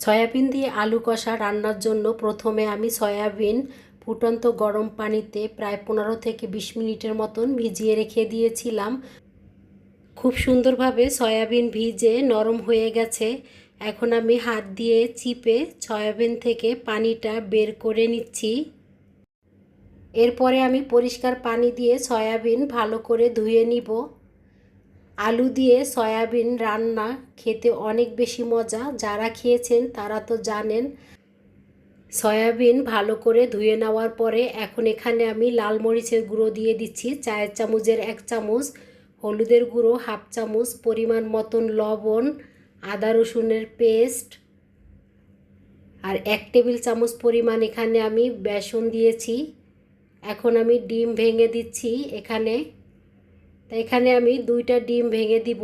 Soybean দিয়ে আলু কষা রান্নার জন্য প্রথমে আমি সয়াবিন ফুটন্ত গরম পানিতে প্রায় 15 থেকে 20 মিনিটের মতন ভিজিয়ে রেখে দিয়েছিলাম। খুব সুন্দরভাবে সয়াবিন ভিজে নরম হয়ে গেছে। এখন আমি হাত দিয়ে চিপে সয়াবিন থেকে পানিটা বের করে নিচ্ছি। এরপরে আমি পরিষ্কার পানি দিয়ে সয়াবিন ভালো করে ধুয়ে নিব। আলু দিয়ে সয়াবিন রান্না খেতে অনেক বেশি মজা। যারা খেয়েছেন তারা তো জানেন। সয়াবিন ভালো করে ধুয়ে নেওয়ার পরে এখন এখানে আমি লাল মরিচের গুঁড়ো দিয়ে দিচ্ছি চায়ের চামচের 1 চামচ, হলুদের গুঁড়ো 1/2 চামচ, পরিমাণ মতন লবণ, আদা রসুনের পেস্ট আর 1 টেবিল চামচ পরিমাণ এখানে আমি বেসন দিয়েছি। এখন আমি ডিম ভেঙে দিচ্ছি এখানে আমি 2টা ডিম ভেঙে দিব।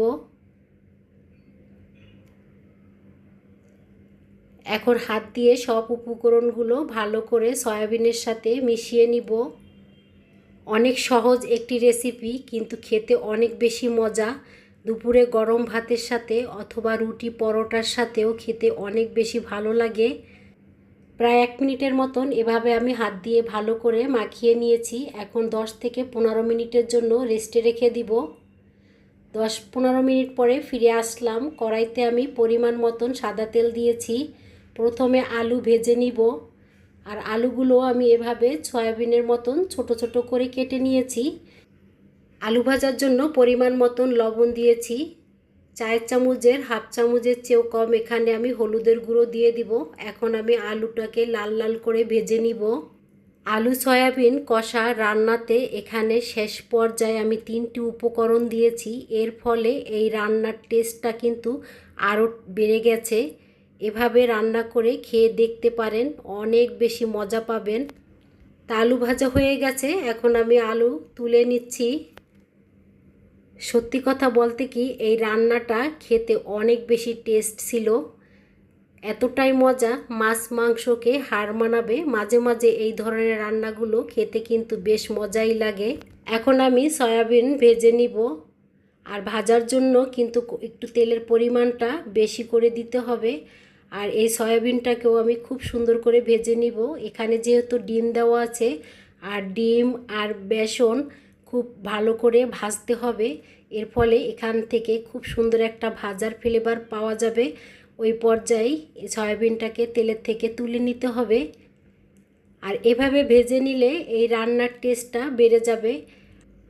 এখন হাত দিয়ে সব উপকরণগুলো ভালো করে সয়াবিনের সাথে মিশিয়ে নিব। অনেক সহজ একটি রেসিপি, কিন্তু খেতে অনেক বেশি মজা। দুপুরে গরম ভাতের সাথে অথবা রুটি পরোটার সাথেও খেতে অনেক বেশি ভালো লাগে। প্রায় 1 মিনিটের মতন এভাবে আমি হাত দিয়ে ভালো করে মাখিয়ে নিয়েছি। এখন 10 থেকে 15 মিনিটের জন্য রেস্টে রেখে দিব। 10-15 মিনিট পরে ফিরে আসলাম। কড়াইতে আমি পরিমাণ মতন সাদা তেল দিয়েছি। প্রথমে আলু ভেজে নিব। আর আলুগুলো আমি এভাবে সয়াবিনের মতন ছোট ছোট করে কেটে নিয়েছি। আলু ভাজার জন্য পরিমাণ মতন লবণ দিয়েছি। চায়ের চামচের 1/2 চামচের চেয়েও কম এখানে আমি হলুদের গুঁড়ো দিয়ে দিব। এখন আমি আলুটাকে লাল লাল করে ভেজে নিব। আলু সয়াবিন কষা রান্নাতে এখানে শেষ পর্যায়ে আমি 3টি উপকরণ দিয়েছি। এর ফলে এই রান্নার টেস্টটা কিন্তু আরও বেড়ে গেছে। এভাবে রান্না করে খেয়ে দেখতে পারেন, অনেক বেশি মজা পাবেন। তা আলু ভাজা হয়ে গেছে, এখন আমি আলু তুলে নিচ্ছি। সত্যি কথা বলতে কি, এই রান্নাটা খেতে অনেক বেশি টেস্ট ছিল। এতটাই মজা, মাছ মাংসকে হার মানাবে। মাঝে মাঝে এই ধরনের রান্নাগুলো খেতে কিন্তু বেশ মজাই লাগে। এখন আমি সয়াবিন ভেজে নিব। আর ভাজার জন্য কিন্তু একটু তেলের পরিমাণটা বেশি করে দিতে হবে। আর এই সয়াবিনটাকেও আমি খুব সুন্দর করে ভেজে নিব। এখানে যেহেতু ডিম দেওয়া আছে, আর ডিম আর বেসন খুব ভালো করে ভাজতে হবে। এর ফলে এখান থেকে খুব সুন্দর একটা ভাজার ফ্লেভার পাওয়া যাবে। ওই পর্যায়ে সয়াবিনটাকে তেলের থেকে তুলে নিতে হবে। আর এভাবে ভেজে নিলে এই রান্নার টেস্টটা বেড়ে যাবে।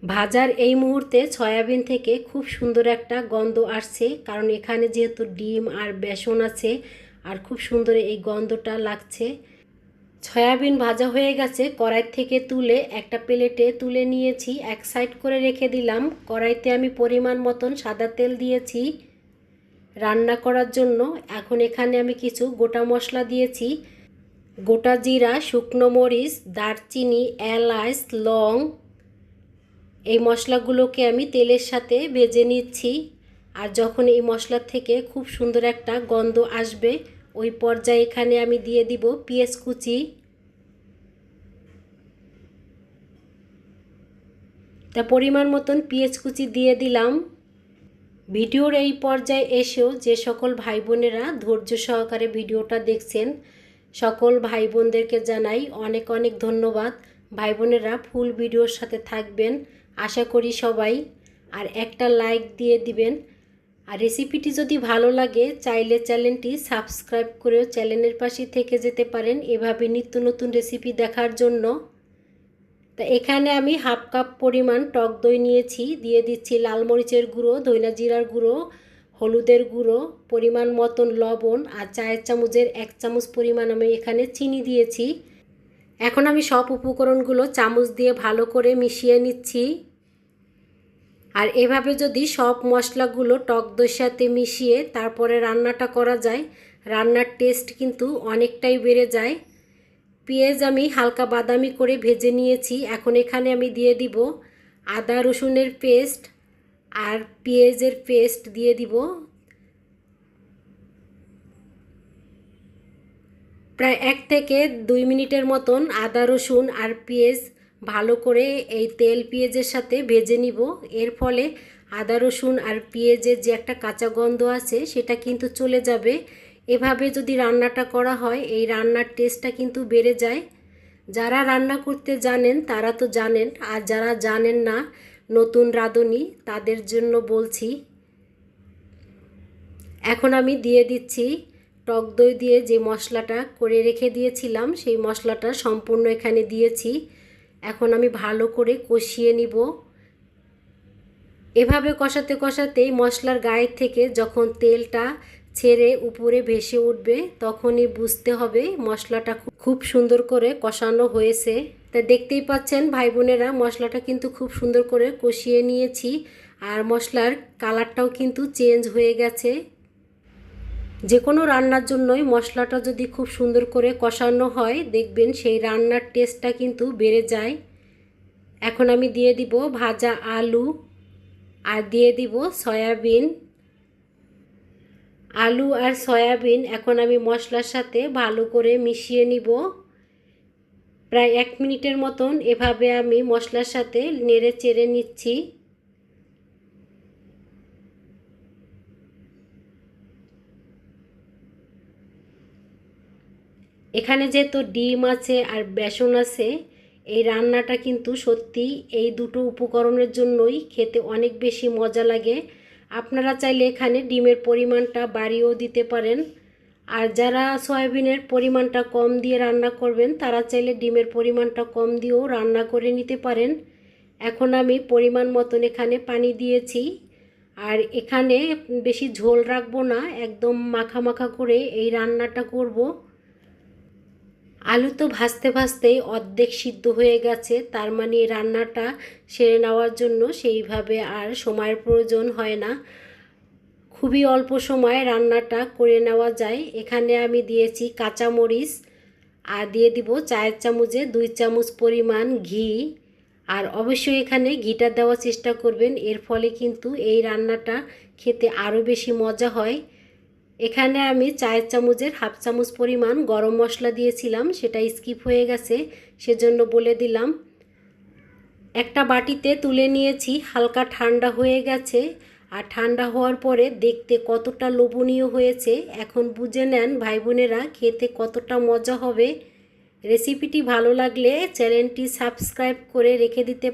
ভাজার এই মুহূর্তে সয়াবিন থেকে খুব সুন্দর একটা গন্ধ আসছে, কারণ এখানে যেহেতু ডিম আর বেসন আছে, আর খুব সুন্দর এই গন্ধটা লাগছে। সয়াবিন ভাজা হয়ে গেছে, কড়াই থেকে তুলে একটা প্লেটে তুলে নিয়েছি, এক সাইড করে রেখে দিলাম। কড়াইতে আমি পরিমাণ মতন সাদা তেল দিয়েছি রান্না করার জন্য। এখন এখানে আমি কিছু গোটা মশলা দিয়েছি। গোটা জিরা, শুকনো মরিচ, দারচিনি, এলাচ, লং। এই মশলাগুলোকে আমি তেলের সাথে ভেজে নিচ্ছি। আর যখন এই মশলা থেকে খুব সুন্দর একটা গন্ধ আসবে, ওই পর্যায়ে এখানে আমি দিয়ে দিব পেঁয়াজ কুচি। তা পরিমাণ মতন পেঁয়াজ কুচি দিয়ে দিলাম। ভিডিওর এই পর্যায়ে এসেও যে সকল ভাই বোনেরা ধৈর্য সহকারে ভিডিওটা দেখছেন, সকল ভাই বোনদেরকে জানাই অনেক অনেক ধন্যবাদ। ভাই বোনেরা ফুল ভিডিওর সাথে থাকবেন আশা করি সবাই। আর একটা লাইক দিয়ে দিবেন। আর রেসিপিটি যদি ভালো লাগে চাইলে চ্যানেলটি সাবস্ক্রাইব করেও চ্যানেলের পাশে থেকে যেতে পারেন, এভাবে নিত্য নতুন রেসিপি দেখার জন্য। তা এখানে আমি 1/2 কাপ পরিমাণ টক দই নিয়েছি, দিয়ে দিচ্ছি লাল মরিচের গুঁড়ো, ধনিয়া জিরার গুঁড়ো, হলুদের গুঁড়ো, পরিমাণ মতন লবণ, আর চায়ের চামচের 1 চামচ পরিমাণ আমি এখানে চিনি দিয়েছি। এখন আমি সব উপকরণগুলো চামচ দিয়ে ভালো করে মিশিয়ে নিচ্ছি। আর এভাবে যদি সব মশলাগুলো টক দইয়ের সাথে মিশিয়ে তারপরে রান্নাটা করা যায়, রান্নার টেস্ট কিন্তু অনেকটাই বেড়ে যায়। পেঁয়াজ আমি হালকা বাদামি করে ভেজে নিয়েছি। এখন এখানে আমি দিয়ে দিব আদা রসুনের পেস্ট আর পেঁয়াজের পেস্ট দিয়ে দিব। প্রায় 1 থেকে 2 মিনিটের মতন আদা রসুন আর পেঁয়াজ ভালো করে এই তেল পেঁয়াজের সাথে ভেজে নিব। এর ফলে আদা রসুন আর পেঁয়াজের যে একটা কাঁচা গন্ধ আছে সেটা কিন্তু চলে যাবে। এভাবে যদি রান্নাটা করা হয় এই রান্নার টেস্টটা কিন্তু বেড়ে যায়। যারা রান্না করতে জানেন তারা তো জানেন, আর যারা জানেন না নতুন রাঁধুনি তাদের জন্য বলছি। এখন আমি দিয়ে দিচ্ছি টক দই দিয়ে যে মশলাটা করে রেখে দিয়েছিলাম, সেই মশলাটা সম্পূর্ণ এখানে দিয়েছি। এখন আমি ভালো করে কষিয়ে নিব। এভাবে কষাতে কষাতেই মশলার গায়ে থেকে যখন তেলটা ছেড়ে উপরে ভেসে উঠবে তখনই বুঝতে হবে মশলাটা খুব সুন্দর করে কষানো হয়েছে। তা দেখতেই পাচ্ছেন ভাই বোনেরা, মশলাটা কিন্তু খুব সুন্দর করে কষিয়ে নিয়েছি, আর মশলার কালারটাও কিন্তু চেঞ্জ হয়ে গেছে। যে কোনো রান্নার জন্যই মশলাটা যদি খুব সুন্দর করে কষানো হয় দেখবেন সেই রান্নার টেস্টটা কিন্তু বেড়ে যায়। এখন আমি দিয়ে দিব ভাজা আলু আর দিয়ে দিব সয়াবিন। আলু আর সয়াবিন এখন আমি মশলার সাথে ভালো করে মিশিয়ে নিব। প্রায় 1 মিনিটের মতন এভাবে আমি মশলার সাথে নেড়ে চেড়ে নিচ্ছি। এখানে যেহেতু ডিম আছে আর বেসন আছে, এই রান্নাটা কিন্তু সত্যি এই দুটো উপকরণের জন্যই খেতে অনেক বেশি মজা লাগে। আপনারা চাইলে এখানে ডিমের পরিমাণটা বাড়িয়েও দিতে পারেন, আর যারা সয়াবিনের পরিমাণটা কম দিয়ে রান্না করবেন তারা চাইলে ডিমের পরিমাণটা কম দিয়েও রান্না করে নিতে পারেন। এখন আমি পরিমাণ মতন এখানে পানি দিয়েছি, আর এখানে বেশি ঝোল রাখবো না, একদম মাখা মাখা করে এই রান্নাটা করব। আলু তো ভাজতে ভাজতেই অর্ধেক সিদ্ধ হয়ে গেছে, তার মানে রান্নাটা সেরে নেওয়ার জন্য সেইভাবে আর সময়ের প্রয়োজন হয় না, খুবই অল্প সময়ে রান্নাটা করে নেওয়া যায়। এখানে আমি দিয়েছি কাঁচামরিচ, আর দিয়ে দিব চায়ের চামচে 2 চামচ পরিমাণ ঘি। আর অবশ্যই এখানে ঘিটা দেওয়ার চেষ্টা করবেন, এর ফলে কিন্তু এই রান্নাটা খেতে আরও বেশি মজা হয়। এখানে আমি চায়ের চামচের 1/2 চামচ পরিমাণ গরম মশলা দিয়েছিলাম, সেটা স্কিপ হয়ে গেছে, সেজন্য বলে দিলাম। একটা বাটিতে তুলে নিয়েছি, হালকা ঠান্ডা হয়ে গেছে, আর ঠান্ডা হওয়ার পরে দেখতে কতটা লোভনীয় হয়েছে এখন বুঝে নেন ভাই বোনেরা খেতে কতটা মজা হবে। রেসিপিটি ভালো লাগলে চ্যানেলটি সাবস্ক্রাইব করে রেখে দিতে